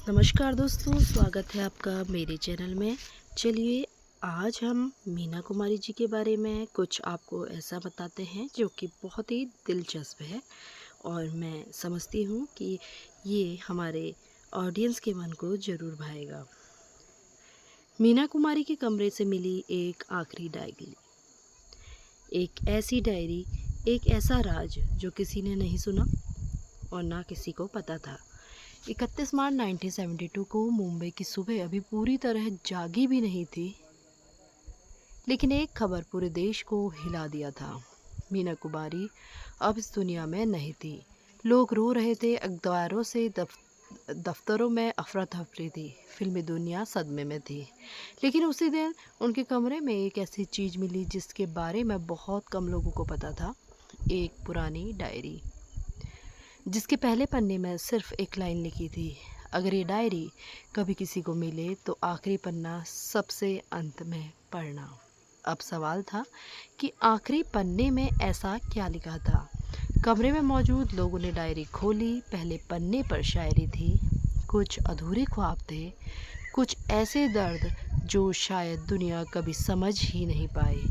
नमस्कार दोस्तों, स्वागत है आपका मेरे चैनल में। चलिए आज हम मीना कुमारी जी के बारे में कुछ आपको ऐसा बताते हैं जो कि बहुत ही दिलचस्प है और मैं समझती हूँ कि ये हमारे ऑडियंस के मन को ज़रूर भाएगा। मीना कुमारी के कमरे से मिली एक आखिरी डायरी, एक ऐसी डायरी, एक ऐसा राज जो किसी ने नहीं सुना और ना किसी को पता था। 31 मार्च 1972 को मुंबई की सुबह अभी पूरी तरह जागी भी नहीं थी, लेकिन एक खबर पूरे देश को हिला दिया था। मीना कुमारी अब इस दुनिया में नहीं थी। लोग रो रहे थे, अखबारों से दफ्तरों में अफरा तफरी थी, फिल्मी दुनिया सदमे में थी। लेकिन उसी दिन उनके कमरे में एक ऐसी चीज़ मिली जिसके बारे में बहुत कम लोगों को पता था। एक पुरानी डायरी जिसके पहले पन्ने में सिर्फ एक लाइन लिखी थी, अगर ये डायरी कभी किसी को मिले तो आखिरी पन्ना सबसे अंत में पढ़ना। अब सवाल था कि आखिरी पन्ने में ऐसा क्या लिखा था। कमरे में मौजूद लोगों ने डायरी खोली। पहले पन्ने पर शायरी थी, कुछ अधूरे ख्वाब थे, कुछ ऐसे दर्द जो शायद दुनिया कभी समझ ही नहीं पाए।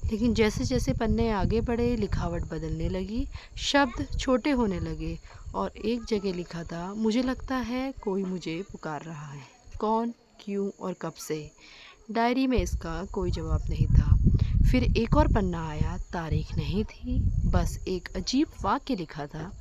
लेकिन जैसे जैसे पन्ने आगे बढ़े, लिखावट बदलने लगी, शब्द छोटे होने लगे और एक जगह लिखा था, मुझे लगता है कोई मुझे पुकार रहा है। कौन, क्यों और कब से? डायरी में इसका कोई जवाब नहीं था। फिर एक और पन्ना आया, तारीख नहीं थी, बस एक अजीब वाक्य लिखा था,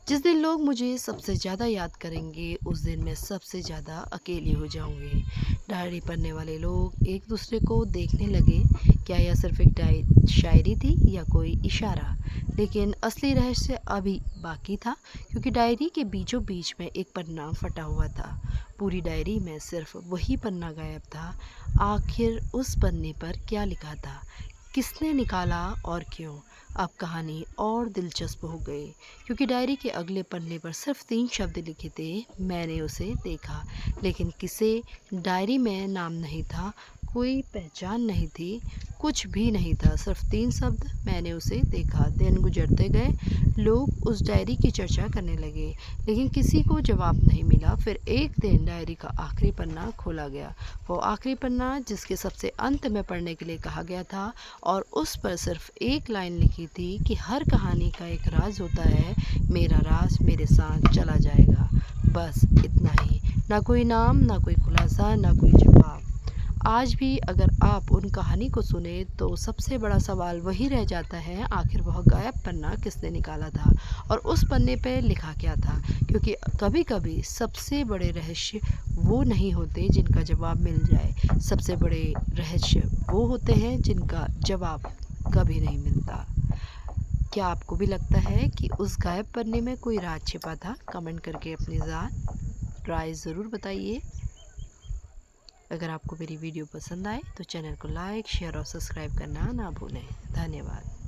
जिस दिन लोग मुझे सबसे ज़्यादा याद करेंगे उस दिन मैं सबसे ज़्यादा अकेली हो जाऊंगी। डायरी पढ़ने वाले लोग एक दूसरे को देखने लगे। क्या यह सिर्फ एक शायरी थी या कोई इशारा? लेकिन असली रहस्य अभी बाकी था, क्योंकि डायरी के बीचों बीच में एक पन्ना फटा हुआ था। पूरी डायरी में सिर्फ वही पन्ना गायब था। आखिर उस पन्ने पर क्या लिखा था, किसने निकाला और क्यों? अब कहानी और दिलचस्प हो गई, क्योंकि डायरी के अगले पन्ने पर सिर्फ 3 शब्द लिखे थे, मैंने उसे देखा। लेकिन किसे? डायरी में नाम नहीं था, कोई पहचान नहीं थी, कुछ भी नहीं था, सिर्फ 3 शब्द, मैंने उसे देखा। दिन गुजरते गए, लोग उस डायरी की चर्चा करने लगे, लेकिन किसी को जवाब नहीं मिला। फिर एक दिन डायरी का आखिरी पन्ना खोला गया, वो आखिरी पन्ना जिसके सबसे अंत में पढ़ने के लिए कहा गया था, और उस पर सिर्फ एक लाइन लिखी थी कि हर कहानी का एक राज होता है, मेरा राज मेरे साथ चला जाएगा। बस इतना ही, ना कोई नाम, ना कोई खुलासा, ना कोई जवाब। आज भी अगर आप उन कहानी को सुने तो सबसे बड़ा सवाल वही रह जाता है, आखिर वह गायब पन्ना किसने निकाला था और उस पन्ने पे लिखा क्या था। क्योंकि कभी कभी सबसे बड़े रहस्य वो नहीं होते जिनका जवाब मिल जाए, सबसे बड़े रहस्य वो होते हैं जिनका जवाब कभी नहीं मिलता। क्या आपको भी लगता है कि उस गायब पन्ने में कोई राज छिपा था? कमेंट करके अपनी राय ज़रूर बताइए। अगर आपको मेरी वीडियो पसंद आए तो चैनल को लाइक, शेयर और सब्सक्राइब करना ना भूलें। धन्यवाद।